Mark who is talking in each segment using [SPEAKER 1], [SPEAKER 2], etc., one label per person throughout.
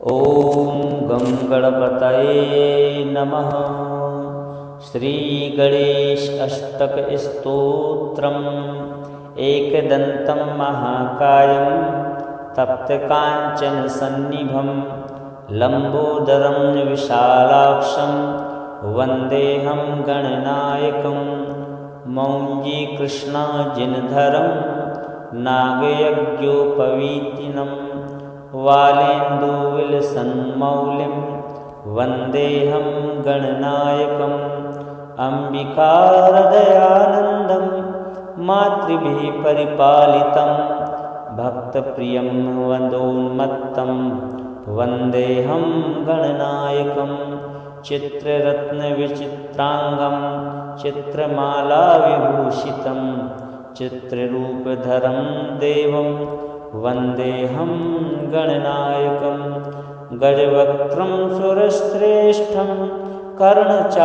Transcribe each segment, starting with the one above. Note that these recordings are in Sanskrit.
[SPEAKER 1] ॐ गं गणपतये नमः। श्रीगणेश अष्टकस्तोत्रम्। एकदन्तं महाकायं तप्तकाञ्चनसन्निभं लम्बोदरं विशालाक्षं वन्देऽहं गणनायकं मौञ्जीकृष्णाजिनधरं नागयज्ञोपवीतिनं वालेन्दुविलसन्मौलिं वन्देऽहं गणनायकम् अम्बिकाहृदयानन्दं मातृभिः परिपालितं भक्तप्रियं वन्दोन्मत्तं वन्देऽहं गणनायकं चित्ररत्नविचित्राङ्गं चित्रमालाविभूषितं चित्ररूपधरं देवं वन्देऽहं गणनायकं गजवक्त्रं सुरश्रेष्ठं कर्णचामरभूषितं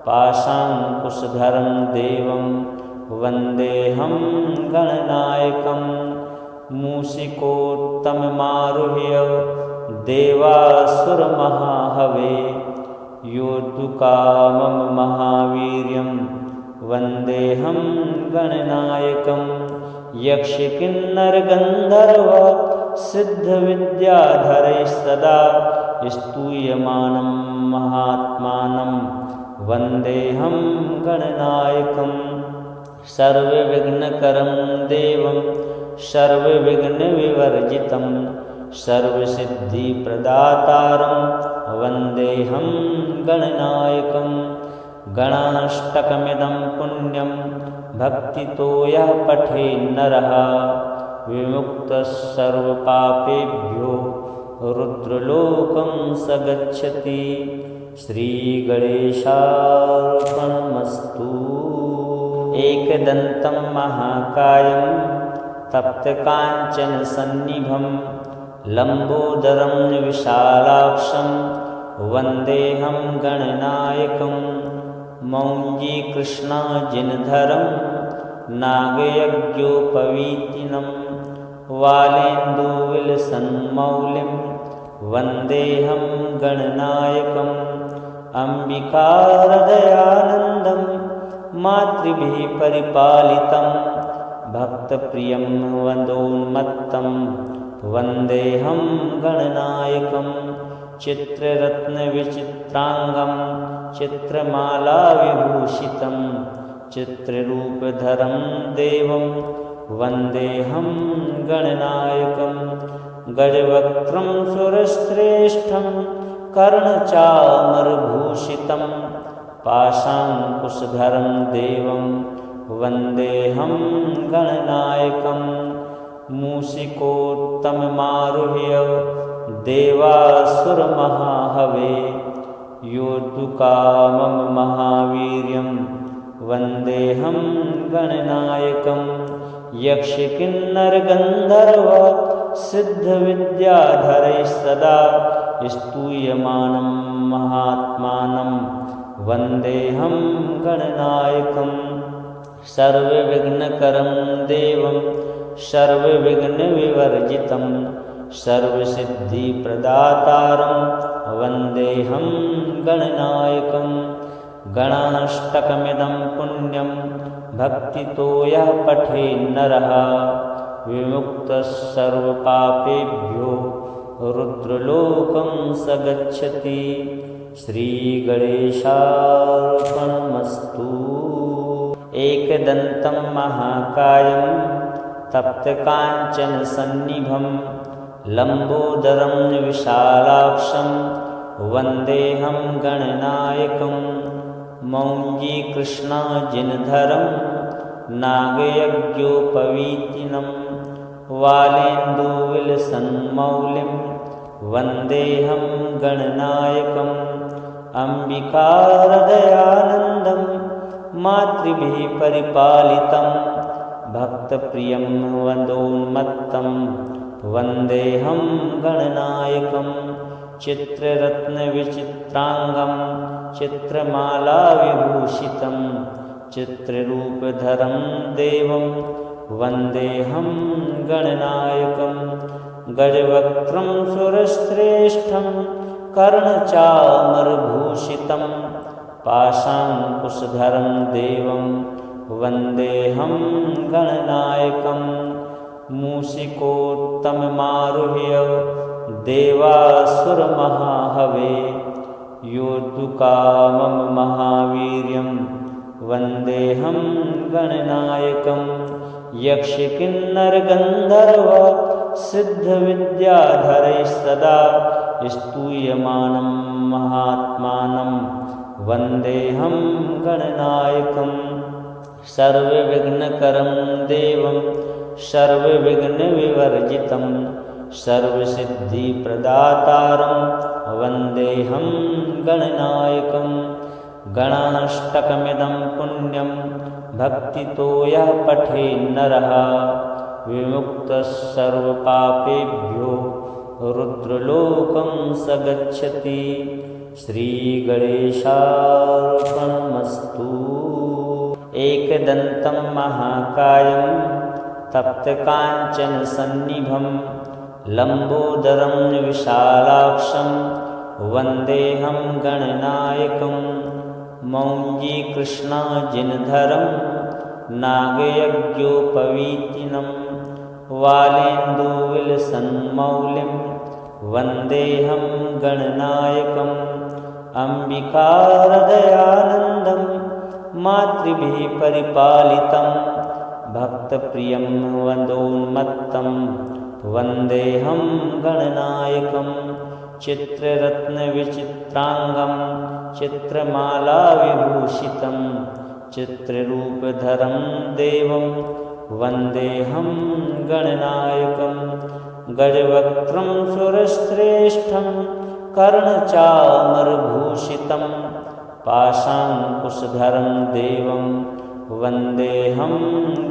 [SPEAKER 1] पाशाङ्कुशधरं देवं वन्देऽहं गणनायकं मूषिकोत्तममारुह्य देवासुरमहाहवे योद्धुकामं महावीर्यं वन्देऽहं गणनायकं यक्षकिन्नरगन्धर्व सिद्धविद्याधरैः सदा स्तूयमानं महात्मानं वन्देऽहं गणनायकं सर्वविघ्नकरं देवं सर्वविघ्नविवर्जितं सर्वसिद्धिप्रदातारं वन्देऽहं गणनायकं गणाष्टकमिदं पुण्यं भक्तितो यः पठेन्नरः विमुक्तः सर्वपापेभ्यो रुद्रलोकं स गच्छति। श्रीगणेशार्पणमस्तु। एकदन्तं महाकायं तप्तकाञ्चनसन्निभं लम्बोदरं विशालाक्षं वन्देऽहं गणनायकं मौञ्जीकृष्णाजिनधरं नागयज्ञोपवीतिनं वालेन्दुविलसन्मौलिं वन्देऽहं गणनायकम् अम्बिकाहृदयानन्दं मातृभिः परिपालितं भक्तप्रियं वन्दोन्मत्तं वन्देऽहं गणनायकं चित्ररत्नविचित्राङ्गं चित्रमालाविभूषितं चित्ररूपधरं देवं वन्देऽहं गणनायकं गजवक्त्रं सुरश्रेष्ठं कर्णचामरभूषितं पाशाङ्कुशधरं देवं वन्देऽहं गणनायकं मूषिकोत्तममारुह्य देवासुरमहाहवे योद्धुकामं महावीर्यं वन्देऽहं गणनायकं यक्षकिन्नरगन्धर्व सिद्धविद्याधरैः सदा स्तूयमानं महात्मानं वन्देऽहं गणनायकं सर्वविघ्नकरं देवं सर्वविघ्नविवर्जितं सर्वसिद्धिप्रदातारं वन्देऽहं गणनायकं गणाष्टकमिदं पुण्यं भक्तितो यः पठेन्नरः विमुक्तः सर्वपापेभ्यो रुद्रलोकं स गच्छति। श्रीगणेशार्पणमस्तु। एकदन्तं महाकायं तप्तकाञ्चनसन्निभं लम्बोदरं विशालाक्षं वन्देऽहं गणनायकं मौञ्जीकृष्णाजिनधरं नागयज्ञोपवीतिनं वालेन्दुविलसन्मौलिं वन्देऽहं गणनायकम् अम्बिकाहृदयानन्दं मातृभिः परिपालितं भक्तप्रियं वन्दोन्मत्तं वन्देऽहं गणनायकं चित्ररत्नविचित्राङ्गं चित्रमालाविभूषितं चित्ररूपधरं देवं वन्देऽहं गणनायकं गजवक्त्रं सुरश्रेष्ठं कर्णचामरभूषितं पाशाङ्कुशधरं देवं वन्देऽहं गणनायकं मूषिकोत्तममारुह्य देवासुरमहाहवे योद्धुकामं महावीर्यं वन्देऽहं गणनायकं यक्षकिन्नरगन्धर्व सिद्धविद्याधरैः सदा स्तूयमानं महात्मानं वन्देऽहं गणनायकं सर्वविघ्नकरं देवं सर्वविघ्नविवर्जितं सर्वसिद्धिप्रदातारं वन्देऽहं गणनायकं गणाष्टकमिदं पुण्यं भक्तितो यः पठेन्नरः विमुक्तः सर्वपापेभ्यो रुद्रलोकं स गच्छति। श्रीगणेशार्पणमस्तु। एकदन्तं महाकायं तप्तकाञ्चनसन्निभं लम्बोदरं विशालाक्षं वन्देऽहं गणनायकं मौञ्जीकृष्णाजिनधरं नागयज्ञोपवीतिनं वालेन्दुविलसन्मौलिं वन्देऽहं गणनायकम् अम्बिकाहृदयानन्दं मातृभिः परिपालितं भक्तप्रियं वन्दोन्मत्तं वन्देऽहं गणनायकं चित्ररत्नविचित्राङ्गं चित्रमालाविभूषितं चित्ररूपधरं देवं वन्देऽहं गणनायकं गजवक्त्रं सुरश्रेष्ठं कर्णचामरभूषितं पाशाङ्कुशधरं देवं वन्देऽहं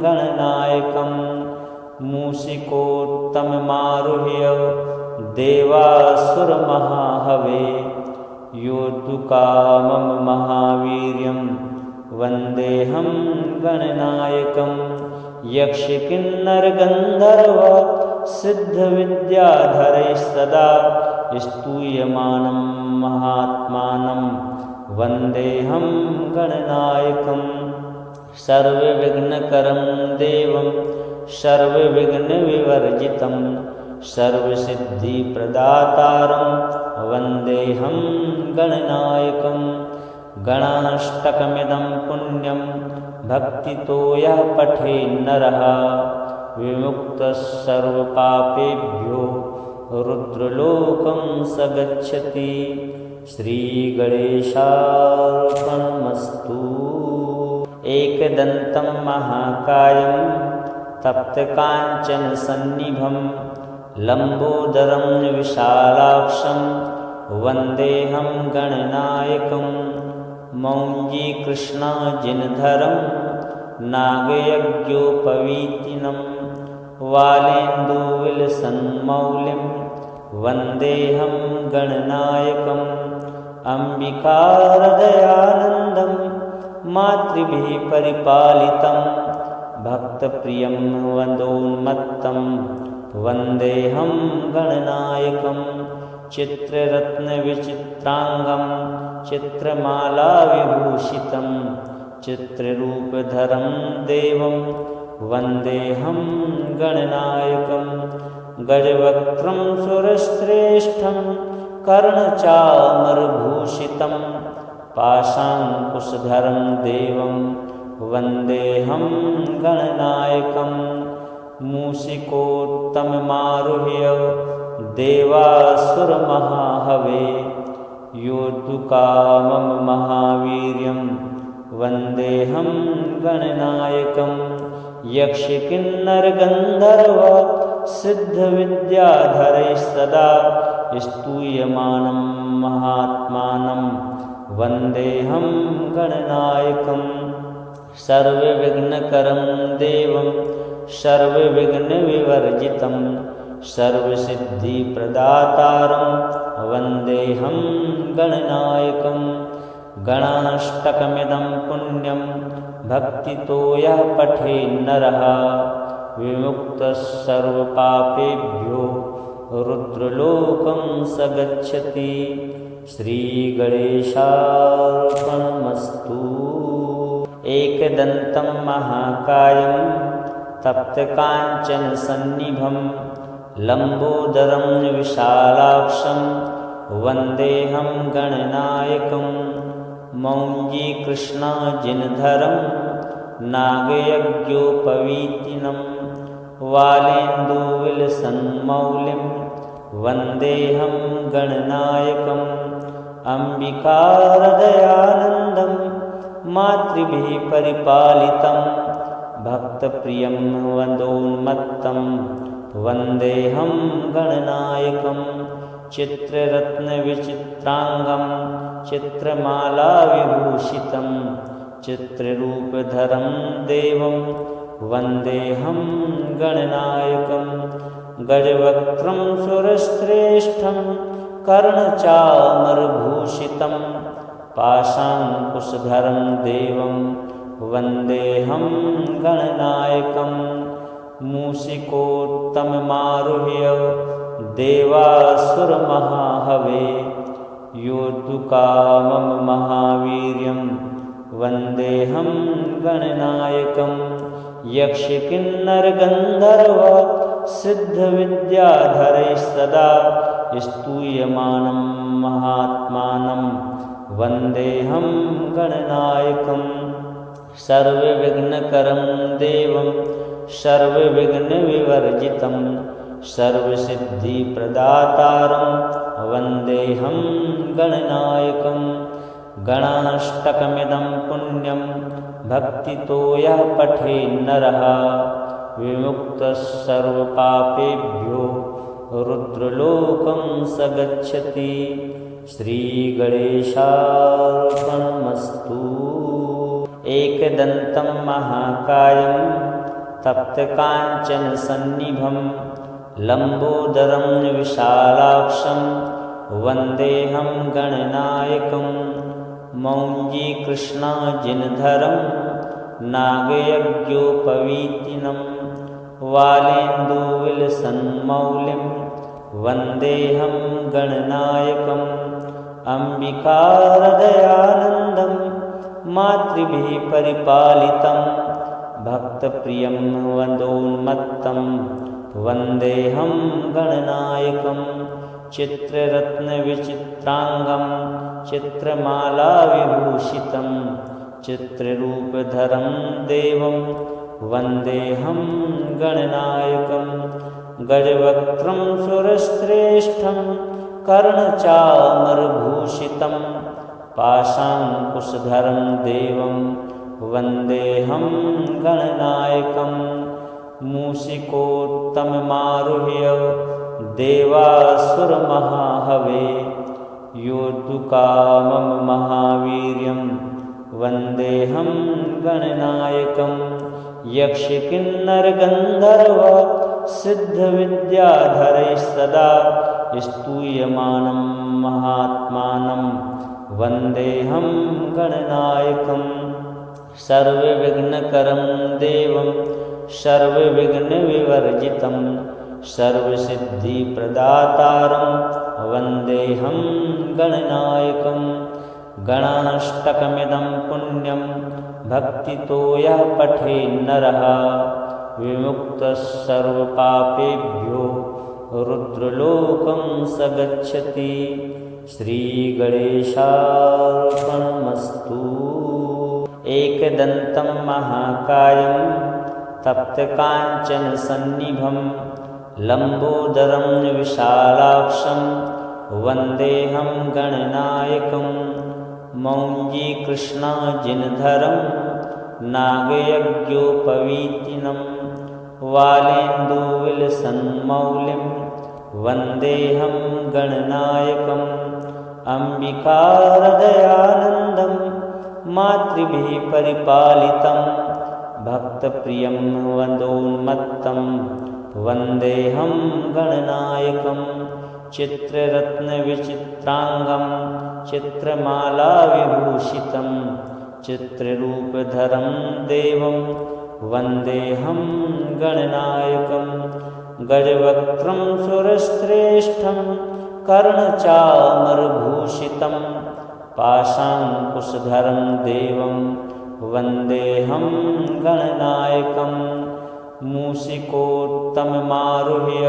[SPEAKER 1] गणनायकं मूषिकोत्तममारुह्य देवासुरमहाहवे योद्धुकामं महावीर्यं वन्देऽहं गणनायकं यक्षकिन्नरगन्धर्व सिद्धविद्याधरैः सदा स्तूयमानं महात्मानं वन्देऽहं गणनायकं सर्वविघ्नकरं देवं सर्वविघ्नविवर्जितं सर्वसिद्धिप्रदातारं वन्देऽहं गणनायकं गणाष्टकमिदं पुण्यं भक्तितो यः पठेन्नरः विमुक्तः सर्वपापेभ्यो रुद्रलोकं स गच्छति। श्रीगणेशार्पणमस्तु। एकदन्तं महाकायं तप्तकाञ्चनसन्निभं लम्बोदरं विशालाक्षं वन्देऽहं गणनायकं मौञ्जीकृष्णाजिनधरं नागयज्ञोपवीतिनं वालेन्दुविलसन्मौलिं वन्देऽहं गणनायकम् अम्बिकाहृदयानन्दं मातृभिः परिपालितं भक्तप्रियं वन्दोन्मत्तं वन्देऽहं गणनायकं चित्ररत्नविचित्राङ्गं चित्रमालाविभूषितं चित्ररूपधरं देवं वन्देऽहं गणनायकं गजवक्त्रं सुरश्रेष्ठं कर्णचामरभूषितं पाशाङ्कुशधरं देवं वन्देऽहं गणनायकं मूषिकोत्तममारुह्य देवासुरमहाहवे योद्धुकामं महावीर्यं वन्देऽहं गणनायकं यक्षकिन्नरगन्धर्व सिद्धविद्याधरैः सदा स्तूयमानं महात्मानं वन्देऽहं गणनायकं सर्वविघ्नकरं देवं सर्वविघ्नविवर्जितं सर्वसिद्धिप्रदातारं वन्देऽहं गणनायकं गणाष्टकमिदं पुण्यं भक्तितो यः पठेन्नरः विमुक्तः सर्वपापेभ्यो रुद्रलोकं स गच्छति। श्रीगणेशार्पणमस्तु। एकदन्तं महाकायं तप्तकाञ्चनसन्निभं लम्बोदरं विशालाक्षं वन्देऽहं गणनायकं। मौञ्जीकृष्णाजिनधरं नागयज्ञोपवीतिनं वालेन्दुविलसन्मौलिं वन्देऽहं गणनायकम्। अम्बिकाहृदयानन्दं मातृभिः परिपालितं भक्तप्रियं वन्दोन्मत्तं वन्देऽहं गणनायकम्। चित्ररत्नविचित्राङ्गं चित्रमालाविभूषितं चित्ररूपधरं देवं वन्देऽहं गणनायकम्। गजवक्त्रं सुरश्रेष्ठं कर्णचामरभूषितं पाशाङ्कुशधरं देवं वन्देऽहं गणनायकम्। मूषिकोत्तममारुह्य देवासुरमहाहवे योद्धुकामं महावीर्यं वन्देऽहं गणनायकम्। यक्षकिन्नरगन्धर्व सिद्धविद्याधरैः सदा स्तूयमानं महात्मानं वन्देऽहं गणनायकम्। सर्वविघ्नकरं देवं सर्वविघ्नविवर्जितं सर्वसिद्धिप्रदातारं वन्देऽहं गणनायकम्। गणाष्टकमिदं पुण्यं भक्तितो यः पठेन्नरः विमुक्तः सर्वपापेभ्यो रुद्रलोकं स गच्छति। श्रीगणेशार्पणमस्तु। एकदन्तं महाकायं तप्तकाञ्चनसन्निभं लम्बोदरं विशालाक्षं वन्देऽहं गणनायकम्। मौञ्जीकृष्णाजिनधरं नागयज्ञोपवीतिनं वालेन्दुविलसन्मौलिं वन्देऽहं गणनायकम्। अम्बिकाहृदयानन्दं मातृभिः परिपालितं भक्तप्रियं वन्दोन्मत्तं वन्देऽहं गणनायकम्। चित्ररत्नविचित्राङ्गं चित्रमालाविभूषितं चित्ररूपधरं देवं वन्देऽहं गणनायकम्। गजवक्त्रं सुरश्रेष्ठं कर्णचामरभूषितं पाशाङ्कुशधरं देवं वन्देऽहं गणनायकम्। मूषिकोत्तममारुह्य देवासुरमहाहवे योद्धुकामं महावीर्यं वन्देऽहं गणनायकम्। यक्षकिन्नरगन्धर्व सिद्धविद्याधरैः सदा स्तूयमानं महात्मानं वन्देऽहं गणनायकम्। सर्वविघ्नकरं देवं सर्वविघ्नविवर्जितं सर्वसिद्धिप्रदातारं वन्देऽहं गणनायकम्। गणाष्टकमिदं पुण्यं भक्तितो यः पठेन्नरः विमुक्तः सर्वपापेभ्यो रुद्रलोकं स गच्छति। श्रीगणेशार्पणमस्तु। एकदन्तं महाकायं तप्तकाञ्चनसन्निभं लम्बोदरं विशालाक्षं वन्देऽहं गणनायकम्। मौञ्जीकृष्णाजिनधरं नागयज्ञोपवीतिनं वालेन्दुविलसन्मौलिं वन्देऽहं गणनायकम्। अम्बिकाहृदयानन्दं मातृभिः परिपालितं भक्तप्रियं वन्दोन्मत्तं वन्देऽहं गणनायकम्। चित्ररत्नविचित्राङ्गं चित्रमालाविभूषितं चित्ररूपधरं देवं वन्देऽहं गणनायकम्। गजवक्त्रं सुरश्रेष्ठं कर्णचामरभूषितं पाशाङ्कुशधरं देवं वन्देऽहं गणनायकं मूषिकोत्तममारुह्य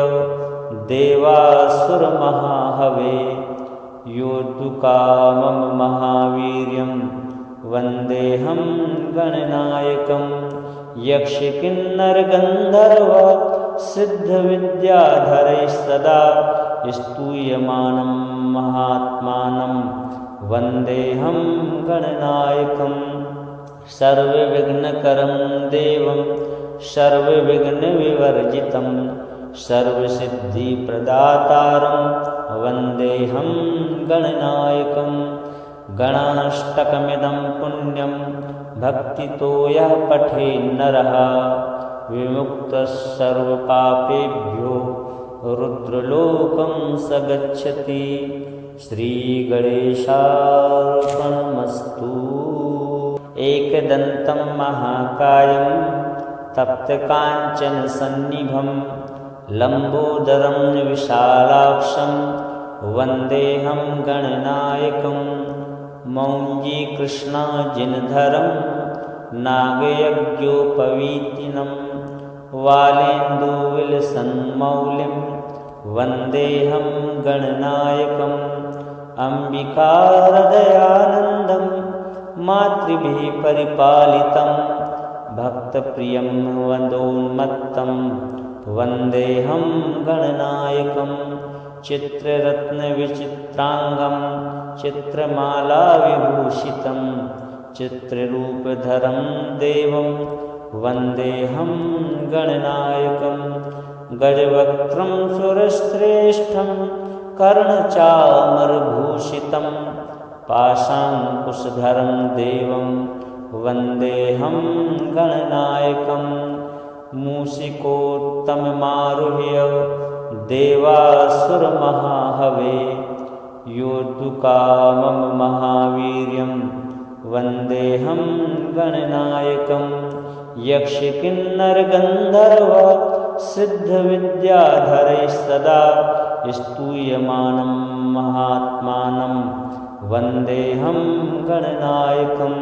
[SPEAKER 1] देवासुरमहाहवे योद्धुकामं महावीर्यं वन्देऽहं गणनायकं यक्षकिन्नरगन्धर्व सिद्धविद्याधरैः सदा स्तूयमानं महात्मानं वन्देऽहं गणनायकं सर्वविघ्नकरं देवं सर्वविघ्नविवर्जितं सर्वसिद्धिप्रदातारं वन्देऽहं गणनायकं गणाष्टकमिदं पुण्यं भक्तितो यः पठेन्नरः विमुक्तः सर्वपापेभ्यो रुद्रलोकं स गच्छति। श्रीगणेशार्पणमस्तु। एकदन्तं महाकायं तप्तकाञ्चनसन्निभं लम्बोदरं विशालाक्षं वन्देऽहं गणनायकं मौञ्जीकृष्णाजिनधरं नागयज्ञोपवीतिनं वालेन्दुविलसन्मौलिं वन्देऽहं गणनायकम् अम्बिकाहृदयानन्दं मातृभिः परिपालितं भक्तप्रियं वन्दोन्मत्तं वन्देऽहं गणनायकं चित्ररत्नविचित्राङ्गं चित्रमालाविभूषितं चित्ररूपधरं देवं वन्देऽहं गणनायकं गजवक्त्रं सुरश्रेष्ठं कर्णचामरभूषितं पाशाङ्कुशधरं देवं वन्देऽहं गणनायकं मूषिकोत्तममारुह्य देवासुरमहाहवे योद्धुकामं महावीर्यं वन्देऽहं गणनायकं यक्षकिन्नरगन्धर्व सिद्धविद्याधरैः सदा स्तूयमानं महात्मानं वन्देऽहं गणनायकं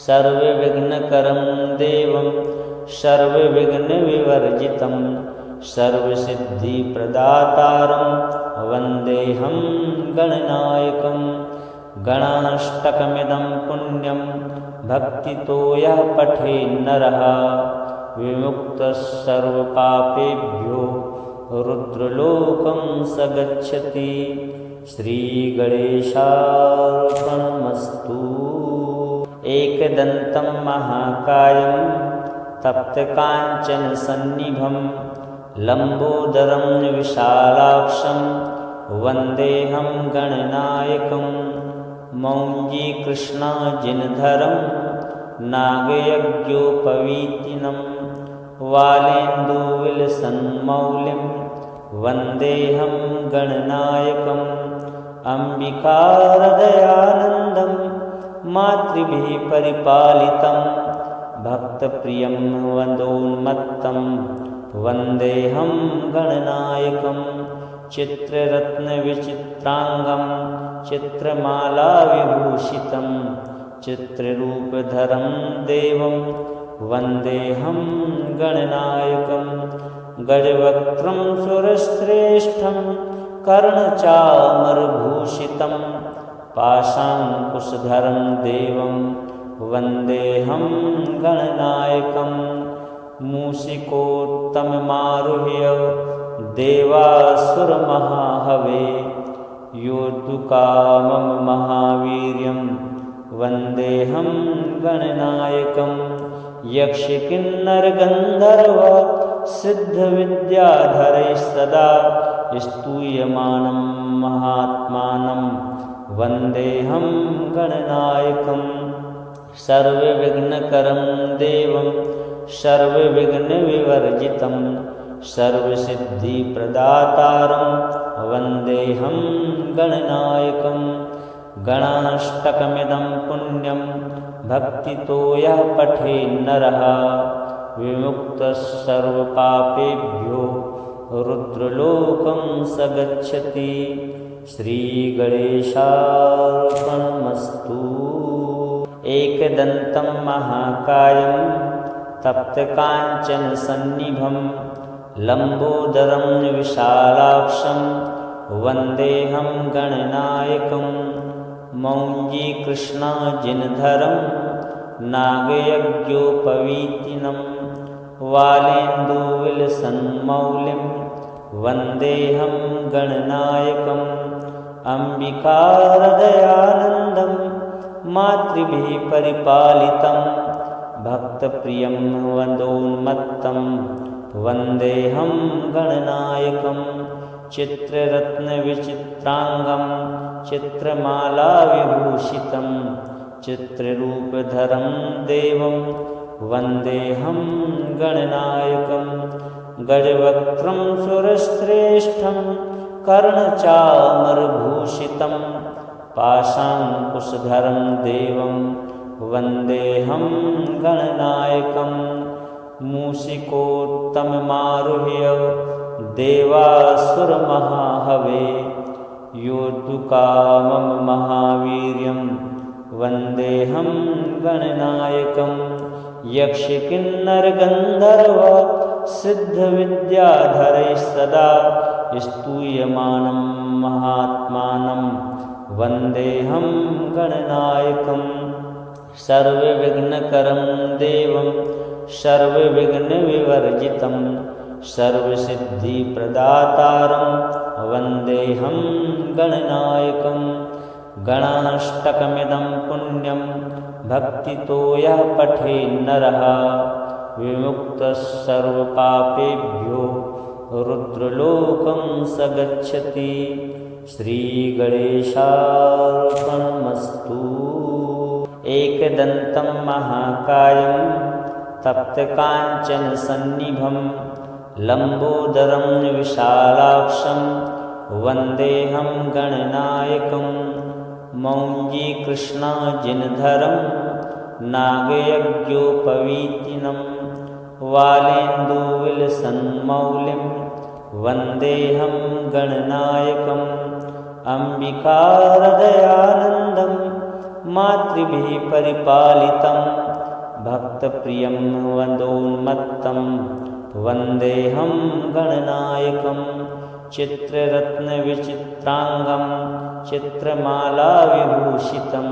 [SPEAKER 1] सर्वविघ्नकरं देवं सर्वविघ्नविवर्जितं सर्वसिद्धिप्रदातारं वन्देऽहं गणनायकं गणाष्टकमिदं पुण्यं भक्तितो यः पठेन्नरः विमुक्तः सर्वपापेभ्यो रुद्रलोकं स गच्छति। श्रीगणेशार्पणमस्तु। एकदन्तं महाकायं तप्तकाञ्चनसन्निभं लम्बोदरं विशालाक्षं वन्देऽहं गणनायकं मौञ्जीकृष्णाजिनधरं नागयज्ञोपवीतिनं वालेन्दुविलसन्मौलिं वन्देऽहं गणनायकम् अम्बिकाहृदयानन्दं मातृभिः परिपालितं भक्तप्रियं वन्दोन्मत्तं वन्देऽहं गणनायकं चित्ररत्नविचित्राङ्गं चित्रमालाविभूषितं चित्ररूपधरं देवं वन्देऽहं गणनायकं गजवक्त्रं सुरश्रेष्ठं कर्णचामरभूषितं पाशाङ्कुशधरं देवं वन्देऽहं गणनायकं मूषिकोत्तममारुह्य देवासुरमहाहवे योद्धुकामं महावीर्यं वन्देऽहं गणनायकं यक्षकिन्नरगन्धर्व सिद्धविद्याधरैः सदा स्तूयमानं महात्मानं वन्देऽहं गणनायकं सर्वविघ्नकरं देवं सर्वविघ्नविवर्जितं सर्वसिद्धिप्रदातारं वन्देऽहं गणनायकं गणाष्टकमिदं पुण्यं भक्तितो यः पठेन्नरः विमुक्तः सर्वपापेभ्यो रुद्रलोकं स गच्छति। श्रीगणेशार्पणमस्तु। एकदन्तं महाकायं तप्तकाञ्चनसन्निभं लम्बोदरं विशालाक्षं वन्देऽहं गणनायकं। मौञ्जीकृष्णाजिनधरं नागयज्ञोपवीतिनं वालेन्दुविलसन्मौलिं वन्देऽहं गणनायकम्। अम्बिकाहृदयानन्दं मातृभिः परिपालितं भक्तप्रियं वन्दोन्मत्तं वन्देऽहं गणनायकं। चित्ररत्नविचित्राङ्गं चित्रमालाविभूषितं चित्ररूपधरं देवं वन्देऽहं गणनायकं। गजवक्त्रं सुरश्रेष्ठं कर्णचामरभूषितं पाशाङ्कुशधरं देवं वन्देऽहं गणनायकं। मूषिकोत्तममारुह्य देवासुरमहाहवे योद्धुकामं महावीर्यं वन्देऽहं गणनायकं। यक्षकिन्नरगन्धर्व सिद्धविद्याधरैः सदा स्तूयमानं महात्मानं वन्देऽहं गणनायकं। सर्वविघ्नकरं देवं सर्वविघ्नविवर्जितं सर्वसिद्धिप्रदातारं वन्देऽहं गणनायकं। गणाष्टकमिदं पुण्यं भक्तितो यः पठेन्नरः विमुक्तः सर्वपापेभ्यो रुद्रलोकं स गच्छति। श्रीगणेशार्पणमस्तु। एकदन्तं महाकायं तप्तकाञ्चनसन्निभं लम्बोदरं विशालाक्षं वन्देऽहं गणनायकं। मौञ्जीकृष्णाजिनधरं नागयज्ञोपवीतिनं वालेन्दुविलसन्मौलिं वन्देऽहं गणनायकम्। अम्बिकाहृदयानन्दं मातृभिः परिपालितं भक्तप्रियं वन्दोन्मत्तं वन्देऽहं गणनायकं। चित्ररत्नविचित्राङ्गं चित्रमालाविभूषितं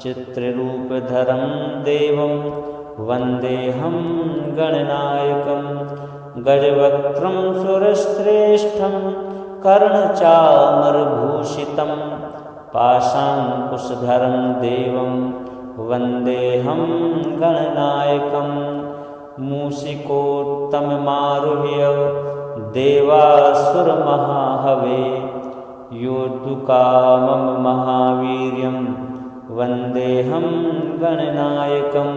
[SPEAKER 1] चित्ररूपधरं देवं वन्देऽहं गणनायकं। गजवक्त्रं सुरश्रेष्ठं कर्णचामरभूषितं पाशाङ्कुशधरं देवं वन्देऽहं गणनायकं। मूषिकोत्तममारुह्य देवासुरमहाहवे योद्धुकामं महावीर्यं वन्देऽहं गणनायकं।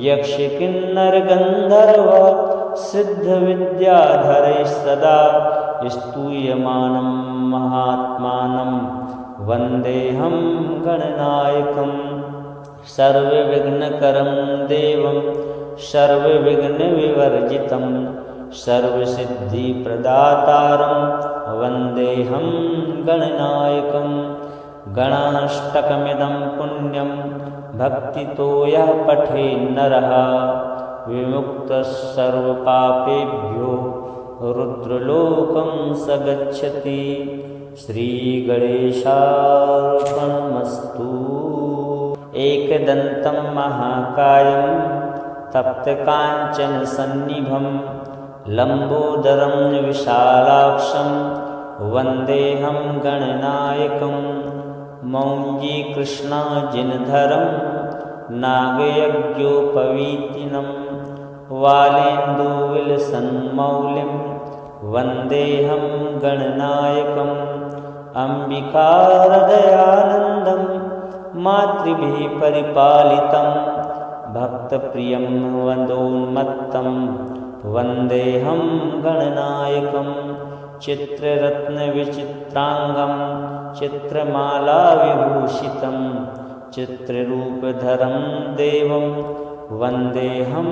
[SPEAKER 1] यक्षकिन्नरगन्धर्व सिद्धविद्याधरैः सदा स्तूयमानं महात्मानं वन्देऽहं गणनायकं। सर्वविघ्नकरं देवं सर्वविघ्नविवर्जितं सर्वसिद्धिप्रदातारं वन्देऽहं गणनायकं। गणाष्टकमिदं पुण्यं भक्तितो यः पठेन्नरः विमुक्तः सर्वपापेभ्यो रुद्रलोकं स गच्छति। श्रीगणेशार्पणमस्तु। एकदन्तं महाकायं तप्तकाञ्चनसन्निभं लम्बोदरं विशालाक्षं वन्देऽहं गणनायकं। मौञ्जीकृष्णाजिनधरं नागयज्ञोपवीतिनं वालेन्दुविलसन्मौलिं वन्देऽहं गणनायकम्। अम्बिकाहृदयानन्दं मातृभिः परिपालितं भक्तप्रियं वन्दोन्मत्तं वन्देऽहं गणनायकं। चित्ररत्नविचित्राङ्गं चित्रमालाविभूषितं चित्ररूपधरं देवं वन्देऽहं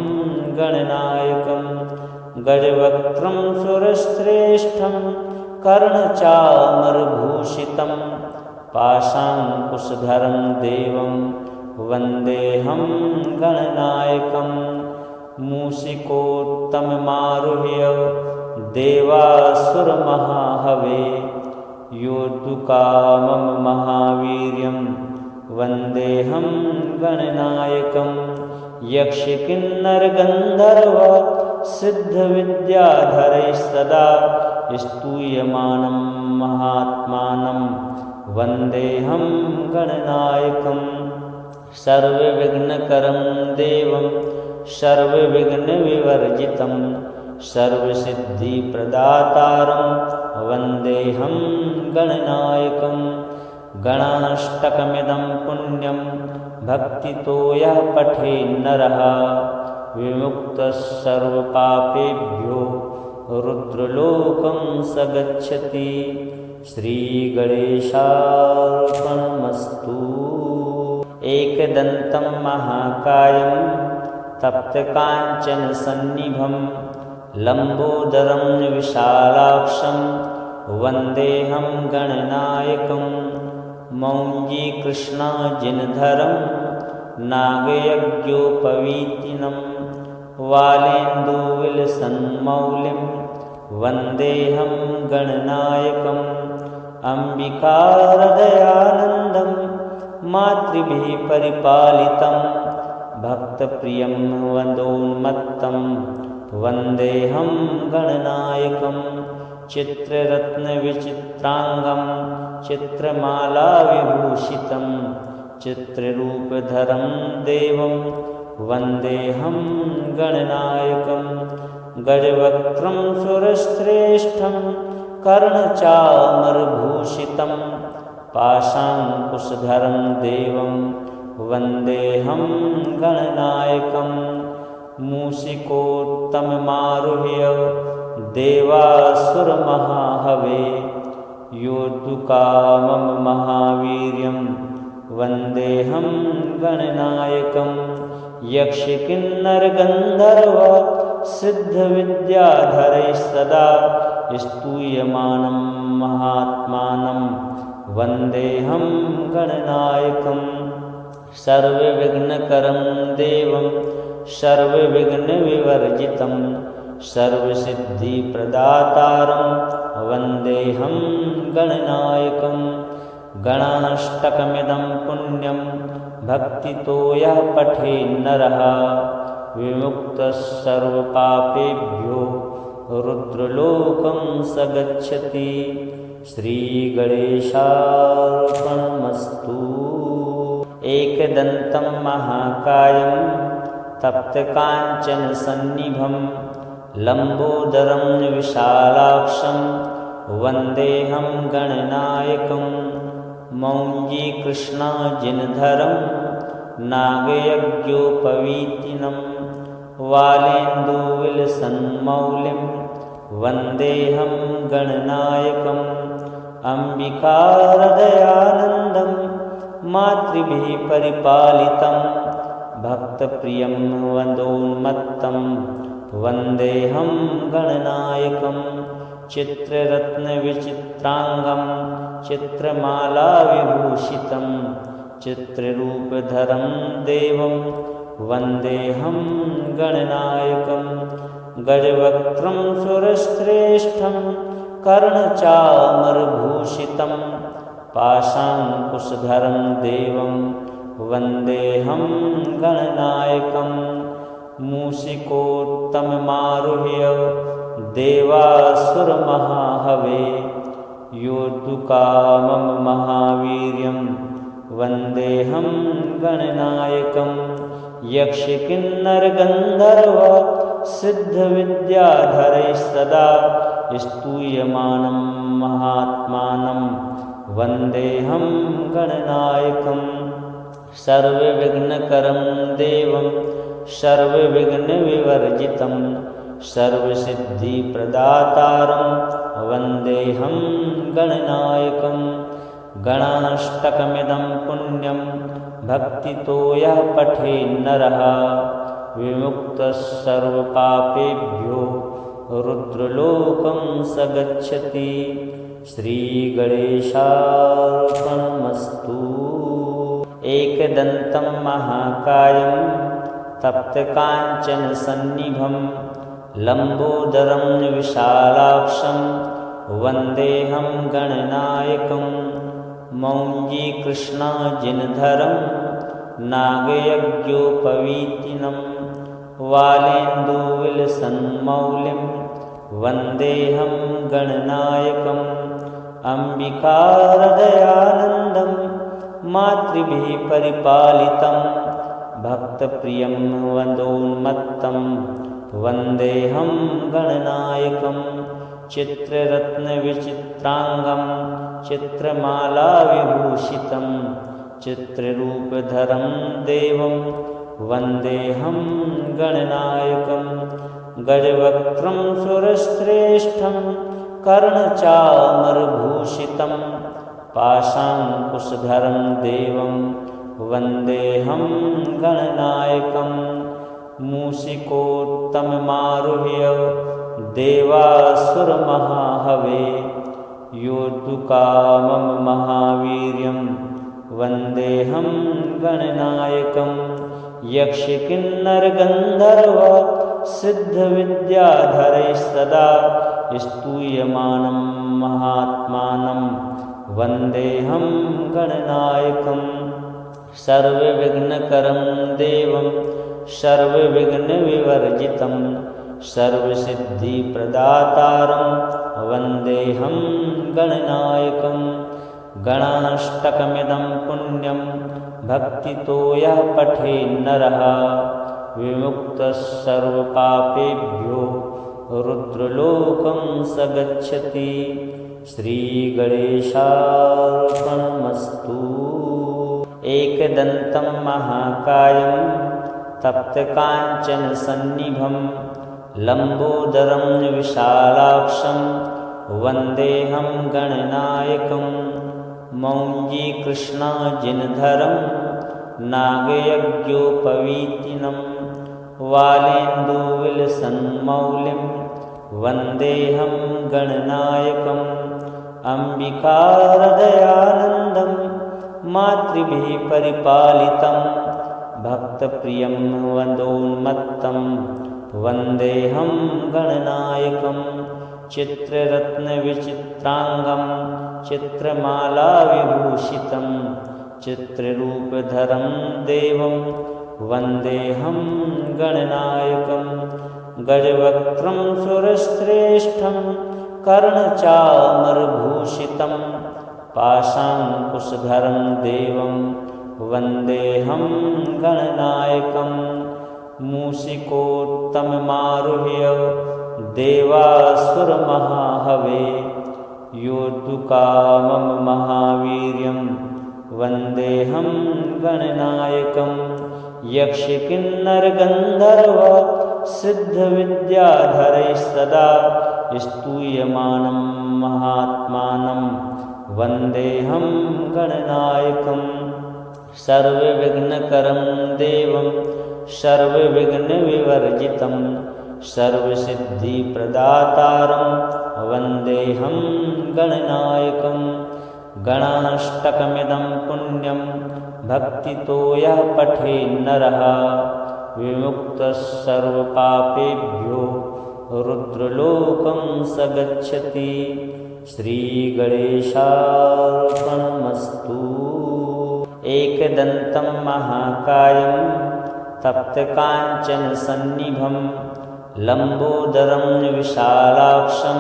[SPEAKER 1] गणनायकं। गजवक्त्रं सुरश्रेष्ठं कर्णचामरभूषितं पाशाङ्कुशधरं देवं वन्देऽहं गणनायकं मूषिकोत्तममारुह्य देवासुरमहाहवे योद्धुकामं महावीर्यं वन्देऽहं गणनायकं यक्षकिन्नरगन्धर्व सिद्धविद्याधरैः सदा स्तूयमानं महात्मानं वन्देऽहं गणनायकं सर्वविघ्नकरं देवं सर्वविघ्नविवर्जितं सर्वसिद्धिप्रदातारं वन्देऽहं गणनायकं गणाष्टकमिदं पुण्यं भक्तितो यः पठेन्नरः विमुक्तः सर्वपापेभ्यो रुद्रलोकं स गच्छति। श्रीगणेशार्पणमस्तु। एकदन्तं महाकायं तप्तकाञ्चनसन्निभं लम्बोदरं विशालाक्षं वन्देऽहं गणनायकं मौञ्जीकृष्णाजिनधरं नागयज्ञोपवीतिनं वालेन्दुविलसन्मौलिं वन्देऽहं गणनायकम् अम्बिकाहृदयानन्दं मातृभिः परिपालितं भक्तप्रियं वन्दोन्मत्तं वन्देऽहं गणनायकं चित्ररत्नविचित्राङ्गं चित्रमालाविभूषितं चित्ररूपधरं देवं वन्देऽहं गणनायकं गजवक्त्रं सुरश्रेष्ठं कर्णचामरभूषितं पाशाङ्कुशधरं देवं वन्देऽहं गणनायकं मूषिकोत्तममारुह्य देवासुरमहाहवे योद्धुकामं महावीर्यं वन्देऽहं गणनायकं यक्षकिन्नरगन्धर्व सिद्धविद्याधरैः सदा स्तूयमानं महात्मानं वन्देऽहं गणनायकं सर्वविघ्नकरं देवं सर्वविघ्नविवर्जितं सर्वसिद्धिप्रदातारं वन्देऽहं गणनायकं गणाष्टकमिदं पुण्यं भक्तितो यः पठेन्नरः विमुक्तः सर्वपापेभ्यो रुद्रलोकं स गच्छति। श्रीगणेशार्पणमस्तु। एकदन्तं महाकायं तप्तकाञ्चनसन्निभं लम्बोदरं विशालाक्षं वन्देऽहं गणनायकं मौञ्जीकृष्णाजिनधरं नागयज्ञोपवीतिनं वालेन्दुविलसन्मौलिं वन्देऽहं गणनायकम् अम्बिकाहृदयानन्दं मातृभिः परिपालितं भक्तप्रियं वन्दोन्मत्तं वन्देऽहं गणनायकं चित्ररत्नविचित्राङ्गं चित्रमालाविभूषितं चित्ररूपधरं देवं वन्देऽहं गणनायकं गजवक्त्रं सुरश्रेष्ठं कर्णचामरभूषितं पाशाङ्कुशधरं देवं वन्देऽहं गणनायकं मूषिकोत्तममारुह्य देवासुरमहाहवे योद्धुकामं महावीर्यं वन्देऽहं गणनायकं यक्षकिन्नरगन्धर्व सिद्धविद्याधरैः सदा स्तूयमानं महात्मानं वन्देऽहं गणनायकं सर्वविघ्नकरं देवं सर्वविघ्नविवर्जितं सर्वसिद्धिप्रदातारं वन्देऽहं गणनायकं गणाष्टकमिदं पुण्यं भक्तितो यः पठेन्नरः विमुक्तः सर्वपापेभ्यो रुद्रलोकं स गच्छति। श्रीगणेशार्पणमस्तु। एकदन्तं महाकायं तप्तकाञ्चनसन्निभं लम्बोदरं विशालाक्षं वन्देऽहं गणनायकं। मौञ्जीकृष्णाजिनधरं नागयज्ञोपवीतिनं वालेन्दुविलसन्मौलिं वन्देऽहं गणनायकम्। अम्बिकाहृदयानन्दं मातृभिः परिपालितं भक्तप्रियं वन्दोन्मत्तं वन्देऽहं गणनायकं। चित्ररत्नविचित्राङ्गं चित्रमालाविभूषितं चित्ररूपधरं देवं वन्देऽहं गणनायकं। गजवक्त्रं सुरश्रेष्ठं कर्णचामरभूषितं पाशाङ्कुशधरं देवं वन्देऽहं गणनायकं। मूषिकोत्तममारुह्य देवासुरमहाहवे योद्धुकामं महावीर्यं वन्देऽहं गणनायकं। यक्षकिन्नरगन्धर्व सिद्धविद्याधरैः सदा स्तूयमानं महात्मानं वन्देऽहं गणनायकं। सर्वविघ्नकरं देवं सर्वविघ्नविवर्जितं सर्वसिद्धिप्रदातारं वन्देऽहं गणनायकं। गणाष्टकमिदं पुण्यं भक्तितो यः पठेन्नरः विमुक्तः सर्वपापेभ्यो रुद्रलोकं स गच्छति। श्रीगणेशार्पणमस्तु। एकदन्तं महाकायं तप्तकाञ्चनसन्निभं लम्बोदरं विशालाक्षं वन्देऽहं गणनायकं। मौञ्जीकृष्णाजिनधरं नागयज्ञोपवीतिनं वालेन्दुविलसन्मौलिं वन्देऽहं गणनायकम्। अम्बिकाहृदयानन्दं मातृभिः परिपालितं भक्तप्रियं वन्दोन्मत्तं वन्देऽहं गणनायकं। चित्ररत्नविचित्राङ्गं चित्रमालाविभूषितं चित्ररूपधरं देवं वन्देऽहं गणनायकं। गजवक्त्रं सुरश्रेष्ठं कर्णचामरभूषितं पाशाङ्कुशधरं देवं वन्देऽहं गणनायकं। मूषिकोत्तममारुह्य देवासुरमहाहवे योद्धुकामं महावीर्यं वन्देऽहं गणनायकं। यक्षकिन्नरगन्धर्व सिद्धविद्याधरैः सदा स्तूयमानं महात्मानं वन्देऽहं गणनायकं। सर्वविघ्नकरं देवं सर्वविघ्नविवर्जितं सर्वसिद्धिप्रदातारं वन्देऽहं गणनायकं। गणाष्टकमिदं पुण्यं भक्तितो यः पठेन्नरः विमुक्तः सर्वपापेभ्यो रुद्रलोकं स गच्छति। श्रीगणेशार्पणमस्तु। एकदन्तं महाकायं तप्तकाञ्चनसन्निभं लम्बोदरं विशालाक्षं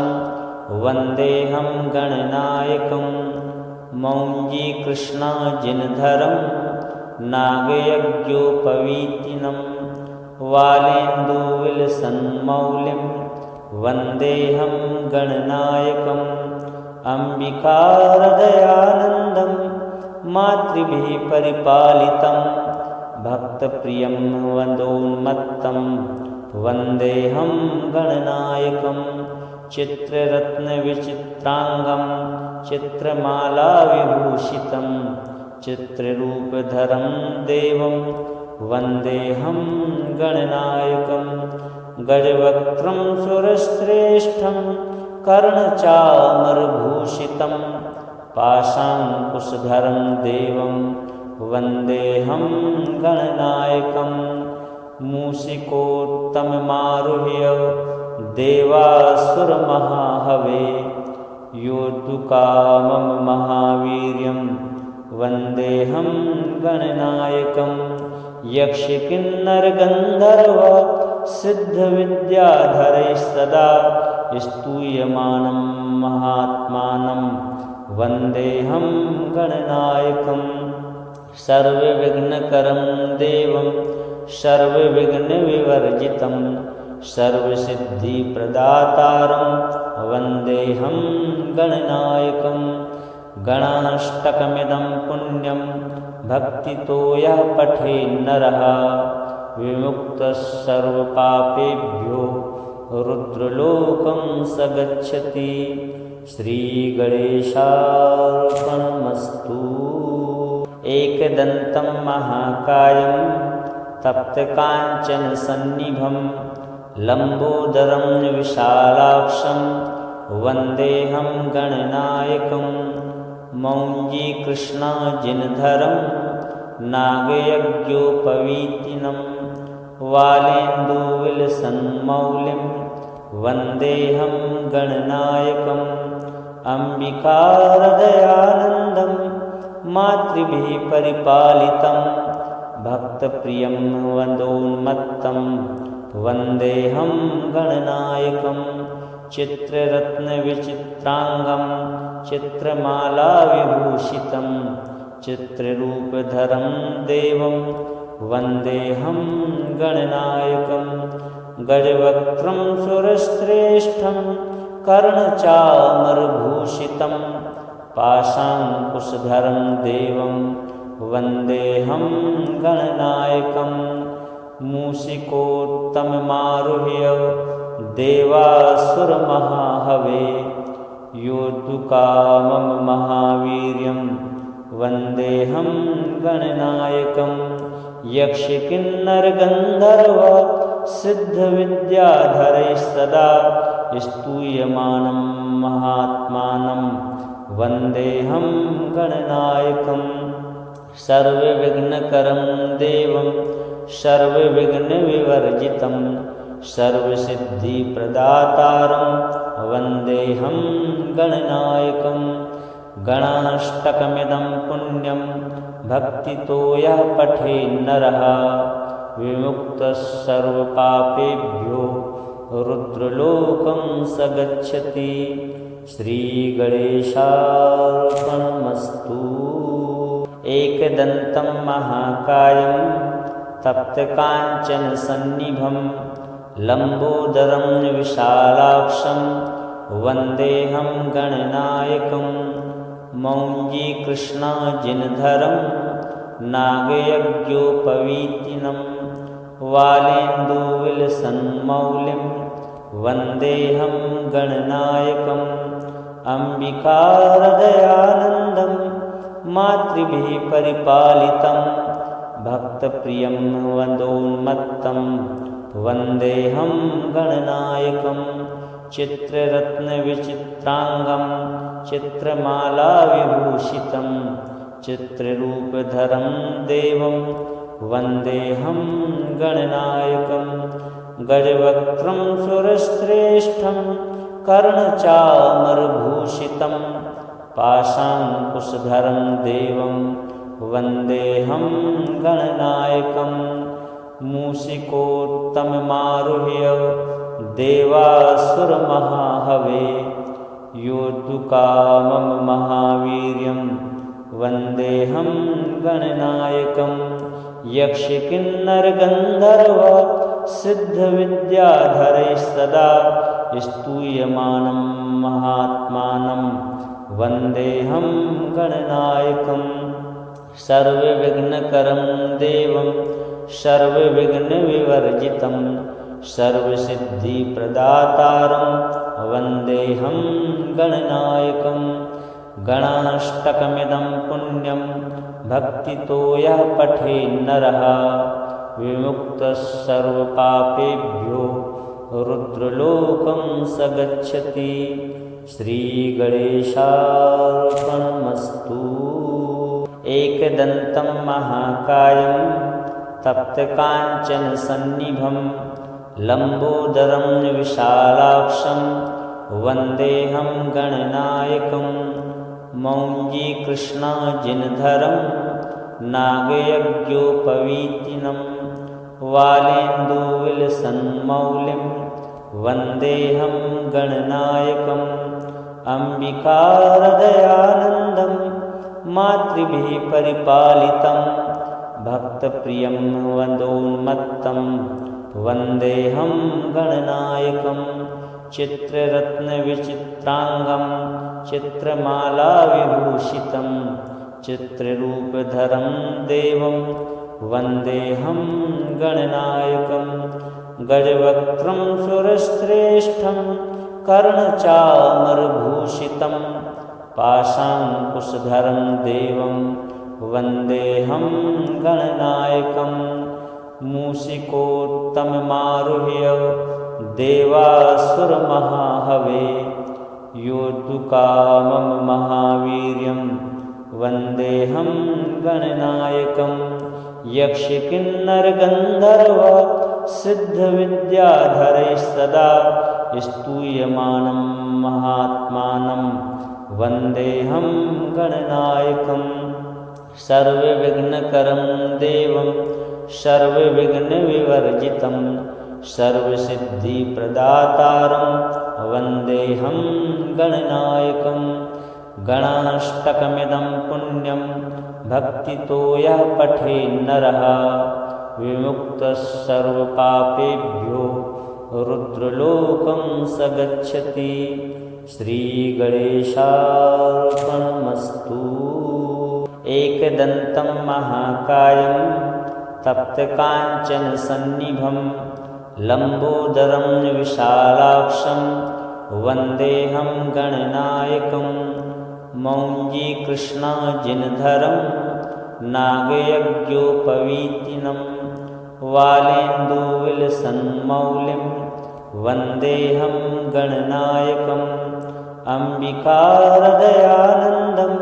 [SPEAKER 1] वन्देऽहं गणनायकं। मौञ्जीकृष्णाजिनधरं नागयज्ञोपवीतिनं वालेन्दुविलसन्मौलिं वन्देऽहं गणनायकम्। अम्बिकाहृदयानन्दं मातृभिः परिपालितं भक्तप्रियं वन्दोन्मत्तं वन्देऽहं गणनायकं। चित्ररत्नविचित्राङ्गं चित्रमालाविभूषितं चित्ररूपधरं देवं वन्देऽहं गणनायकं। गजवक्त्रं सुरश्रेष्ठं कर्णचामरभूषितं पाशाङ्कुशधरं देवं वन्देऽहं गणनायकम् मूषिकोत्तममारुह्य देवासुरमहाहवे योद्धुकामं महावीर्यं वन्देऽहं गणनायकं यक्षकिन्नरगन्धर्व सिद्धविद्याधरैः सदा स्तूयमानं महात्मानं वन्देऽहं गणनायकं सर्वविघ्नकरं देवं सर्वविघ्नविवर्जितं सर्वसिद्धिप्रदातारं वन्देऽहं गणनायकं गणाष्टकमिदं पुण्यं भक्तितो यः पठेन्नरः विमुक्तः सर्वपापेभ्यो रुद्रलोकं स गच्छति। श्रीगणेशार्पणमस्तु। एकदन्तं महाकायं तप्तकाञ्चनसन्निभं लम्बोदरं विशालाक्षं वन्देऽहं गणनायकं मौञ्जीकृष्णाजिनधरं नागयज्ञोपवीतिनं वालेन्दुविलसन्मौलिं वन्देऽहं गणनायकम् अम्बिकाहृदयानन्दं मातृभिः परिपालितं भक्तप्रियं वन्दोन्मत्तं वन्देऽहं गणनायकं चित्ररत्नविचित्राङ्गं चित्रमालाविभूषितं चित्ररूपधरं देवं वन्देऽहं गणनायकं गजवक्त्रं सुरश्रेष्ठं कर्णचामरभूषितं पाशाङ्कुशधरं देवं वन्देऽहं गणनायकं मूषिकोत्तममारुह्य देवासुरमहाहवे योद्धुकामं महावीर्यं वन्देऽहं गणनायकं यक्षकिन्नरगन्धर्व सिद्धविद्याधरैः सदा स्तूयमानं महात्मानं वन्देऽहं गणनायकं सर्वविघ्नकरं देवं सर्वविघ्नविवर्जितं सर्वसिद्धिप्रदातारं वन्देऽहं गणनायकं गणाष्टकमिदं पुण्यं भक्तितो यः पठेन्नरः विमुक्तः सर्वपापेभ्यो रुद्रलोकं स गच्छति। श्रीगणेशार्पणमस्तु। एकदन्तं महाकायं तप्तकाञ्चनसन्निभं लम्बोदरं विशालाक्षं वन्देऽहं गणनायकं मौञ्जीकृष्णाजिनधरं नागयज्ञोपवीतिनं वालेन्दुविलसन्मौलिं वन्देऽहं गणनायकम् अम्बिकाहृदयानन्दं मातृभिः परिपालितं भक्तप्रियं वन्दोन्मत्तं वन्देऽहं गणनायकं चित्ररत्नविचित्राङ्गं चित्रमालाविभूषितं चित्ररूपधरं देवं वन्देऽहं गणनायकं गजवक्त्रं सुरश्रेष्ठं कर्णचामरभूषितं पाशाङ्कुशधरं देवं वन्देऽहं गणनायकं मूषिकोत्तममारुह्य देवासुरमहाहवे योद्धुकामं महावीर्यं वन्देऽहं गणनायकं यक्षकिन्नरगन्धर्व सिद्धविद्याधरैः सदा स्तूयमानं महात्मानं वन्देऽहं गणनायकं सर्वविघ्नकरं देवं सर्वविघ्नविवर्जितं सर्वसिद्धिप्रदातारं वन्देऽहं गणनायकं गणाष्टकमिदं पुण्यं भक्तितो यः पठेन्नरः विमुक्तः सर्वपापेभ्यो रुद्रलोकं स गच्छति। श्रीगणेशार्पणमस्तु। एकदन्तं महाकायं तप्तकाञ्चनसन्निभं लम्बोदरं विशालाक्षं वन्देऽहं गणनायकं। मौञ्जीकृष्णाजिनधरं नागयज्ञोपवीतिनं वालेन्दुविलसन्मौलिं वन्देऽहं गणनायकम्। अम्बिकाहृदयानन्दं मातृभिः परिपालितं भक्तप्रियं वन्दोन्मत्तं वन्देऽहं गणनायकं। चित्ररत्नविचित्राङ्गं चित्रमालाविभूषितं चित्ररूपधरं देवं वन्देऽहं गणनायकं। गजवक्त्रं सुरश्रेष्ठं कर्णचामरभूषितं पाशाङ्कुशधरं देवं वन्देऽहं गणनायकं। मूषिकोत्तममारुह्य देवासुरमहाहवे योद्धुकामं महावीर्यं वन्देऽहं गणनायकं। यक्षकिन्नरगन्धर्व सिद्धविद्याधरैः सदा स्तूयमानं महात्मानं वन्देऽहं गणनायकं। सर्वविघ्नकरं देवं सर्वविघ्नविवर्जितं सर्वसिद्धिप्रदातारं वन्देऽहं गणनायकं। गणाष्टकमिदं पुण्यं भक्तितो यः पठेन्नरः विमुक्तः सर्वपापेभ्यो रुद्रलोकं स गच्छति। श्रीगणेशार्पणमस्तु। एकदन्तं महाकायं तप्तकाञ्चनसन्निभं लम्बोदरं विशालाक्षं वन्देऽहं गणनायकं। मौञ्जीकृष्णाजिनधरं नागयज्ञोपवीतिनं वालेन्दुविलसन्मौलिं वन्देऽहं गणनायकम्। अम्बिकाहृदयानन्दं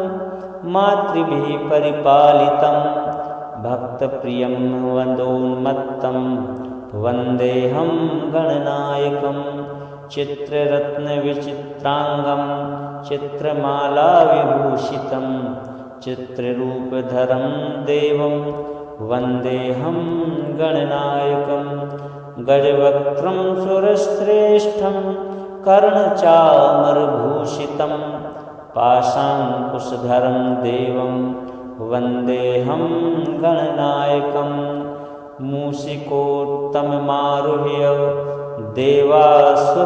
[SPEAKER 1] मातृभिः परिपालितं भक्तप्रियं वन्दोन्मत्तं वन्देऽहं गणनायकं। चित्ररत्नविचित्राङ्गं चित्रमालाविभूषितं चित्ररूपधरं देवं वन्देऽहं गणनायकं। गजवक्त्रं सुरश्रेष्ठं कर्णचामरभूषितं पाशाङ्कुशधरं देवं वन्देऽहं गणनायकं। मूषिकोत्तममारुह्य देवासुरमहाहवे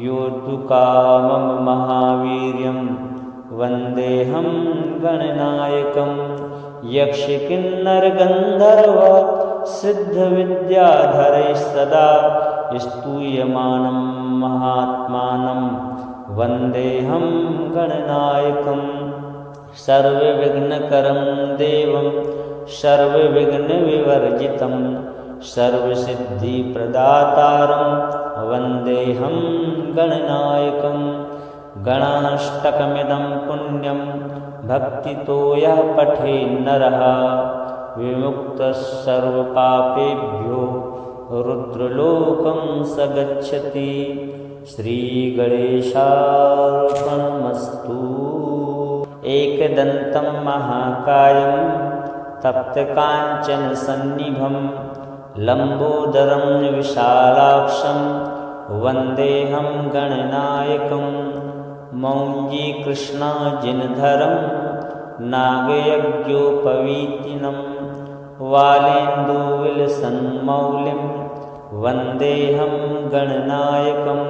[SPEAKER 1] योद्धुकामं महावीर्यं वन्देऽहं गणनायकं। यक्षकिन्नरगन्धर्व सिद्धविद्याधरैः सदा स्तूयमानं महात्मानं वन्देऽहं गणनायकं। सर्वविघ्नकरं देवं सर्वविघ्नविवर्जितं सर्वसिद्धिप्रदातारं वन्देऽहं गणनायकं। गणाष्टकमिदं पुण्यं भक्तितो यः पठेन्नरः विमुक्तः सर्वपापेभ्यो रुद्रलोकं स गच्छति। श्रीगणेशार्पणमस्तु। एकदन्तं महाकायं तप्तकाञ्चनसन्निभं लम्बोदरं विशालाक्षं वन्देऽहं गणनायकं। मौञ्जीकृष्णाजिनधरं नागयज्ञोपवीतिनं वालेन्दुविलसन्मौलिं वन्देऽहं गणनायकम्।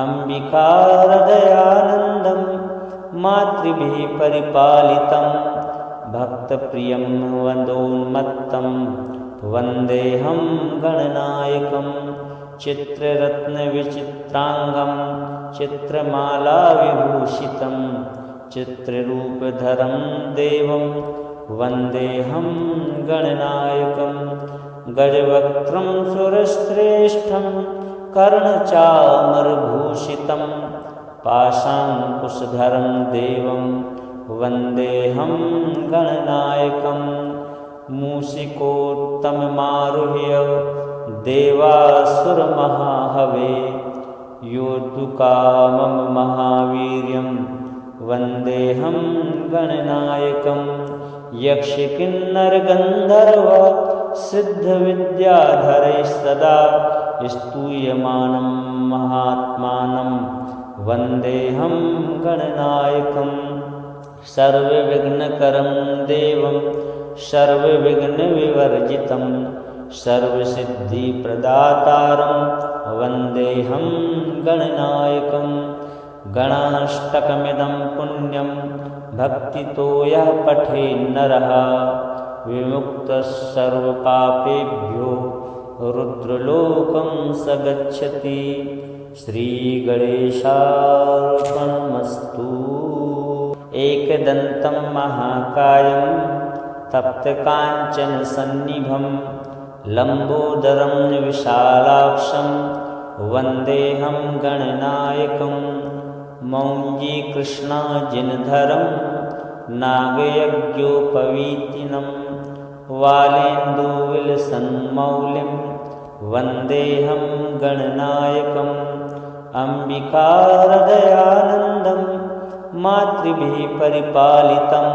[SPEAKER 1] अम्बिकाहृदयानन्दं मातृभिः परिपालितं भक्तप्रियं वन्दोन्मत्तं वन्देऽहं गणनायकं। चित्ररत्नविचित्राङ्गं चित्रमालाविभूषितं चित्ररूपधरं देवं वन्देऽहं गणनायकं। गजवक्त्रं सुरश्रेष्ठं कर्णचामरभूषितं पाशाङ्कुशधरं देवं वन्देऽहं गणनायकं मूषिकोत्तममारुह्य देवासुरमहाहवे योद्धुकामं महावीर्यं वन्देऽहं गणनायकं यक्षकिन्नरगन्धर्व सिद्धविद्याधरैः सदा स्तूयमानं महात्मानं वन्देऽहं गणनायकं सर्वविघ्नकरं देवं सर्वविघ्नविवर्जितं सर्वसिद्धिप्रदातारं वन्देऽहं गणनायकं गणाष्टकमिदं पुण्यं भक्तितो यः पठेन्नरः विमुक्तः सर्वपापेभ्यो रुद्रलोकं स गच्छति। श्रीगणेशार्पणमस्तु। एकदन्तं महाकायं तप्तकाञ्चनसन्निभं लम्बोदरं विशालाक्षं वन्देऽहं गणनायकं मौञ्जीकृष्णाजिनधरं नागयज्ञोपवीतिनं वालेन्दुविलसन्मौलिं वन्देऽहं गणनायकम् अम्बिकाहृदयानन्दं मातृभिः परिपालितं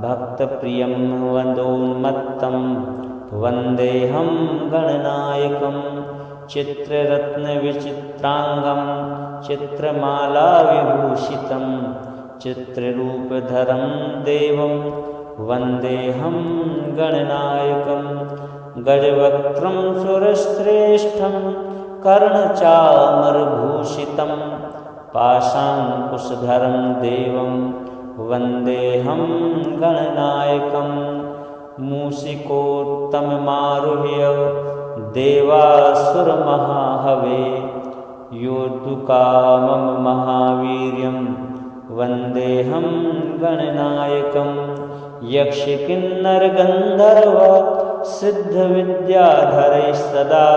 [SPEAKER 1] भक्तप्रियं वन्दोन्मत्तं वन्देऽहं गणनायकं चित्ररत्नविचित्राङ्गं चित्रमालाविभूषितं चित्ररूपधरं देवं वन्देऽहं गणनायकं गजवक्त्रं सुरश्रेष्ठं कर्णचामरभूषितं पाशाङ्कुशधरं देवं वन्देऽहं गणनायकं मूषिकोत्तममारुह्य देवासुरमहाहवे योद्धुकामं महावीर्यं वन्देऽहं गणनायकं यक्षकिन्नरगन्धर्व सिद्धविद्याधरैः सदा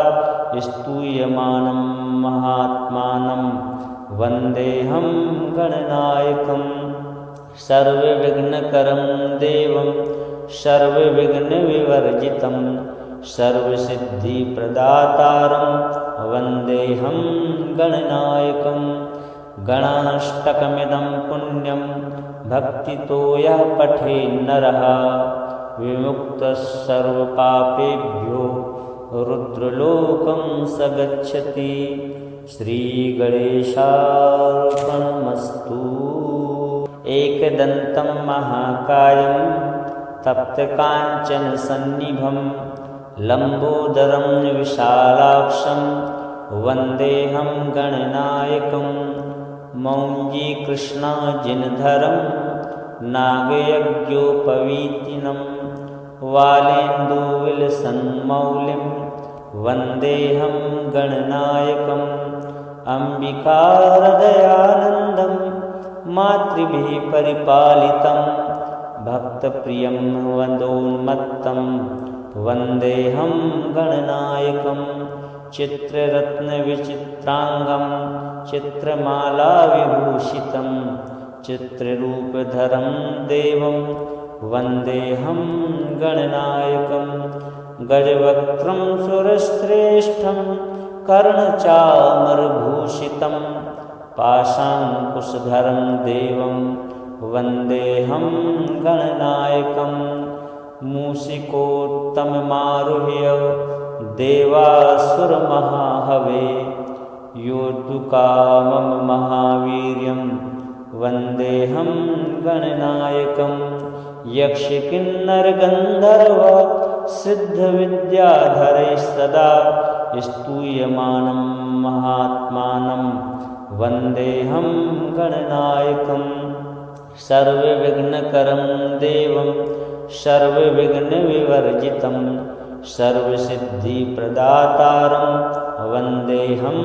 [SPEAKER 1] स्तूयमानं महात्मानं वन्देऽहं गणनायकं सर्वविघ्नकरं देवं सर्वविघ्नविवर्जितं सर्वसिद्धिप्रदातारं वन्देऽहं गणनायकं गणाष्टकमिदं पुण्यं भक्तितो यः पठेन्नरः विमुक्तः सर्वपापेभ्यो रुद्रलोकं स गच्छति। श्रीगणेशार्पणमस्तु। एकदन्तं महाकायं तप्तकाञ्चनसन्निभं लम्बोदरं विशालाक्षं वन्देऽहं गणनायकं मौञ्जीकृष्णाजिनधरं नागयज्ञोपवीतिनं वालेन्दुविलसन्मौलिं वन्देऽहं गणनायकम् अम्बिकाहृदयानन्दं मातृभिः परिपालितं भक्तप्रियं वन्दोन्मत्तं वन्देऽहं गणनायकं चित्ररत्नविचित्राङ्गं चित्रमालाविभूषितं चित्ररूपधरं देवं वन्देऽहं गणनायकं गजवक्त्रं सुरश्रेष्ठं कर्णचामरभूषितं पाशाङ्कुशधरं देवं वन्देऽहं गणनायकं मूषिकोत्तममारुह्य देवासुरमहाहवे योद्धुकामं महावीर्यं वन्देऽहं गणनायकं यक्षकिन्नरगन्धर्व सिद्धविद्याधरैः सदा स्तूयमानं महात्मानं वन्देऽहं गणनायकं सर्वविघ्नकरं देवं सर्वविघ्नविवर्जितं सर्वसिद्धिप्रदातारं वन्देऽहं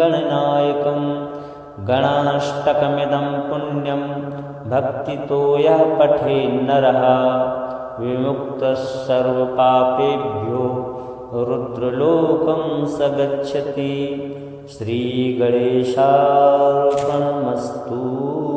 [SPEAKER 1] गणनायकं गणाष्टकमिदं पुण्यं भक्तितो यः पठेन्नरः विमुक्तः सर्वपापेभ्यो रुद्रलोकं स गच्छति। श्रीगणेशार्पणमस्तु।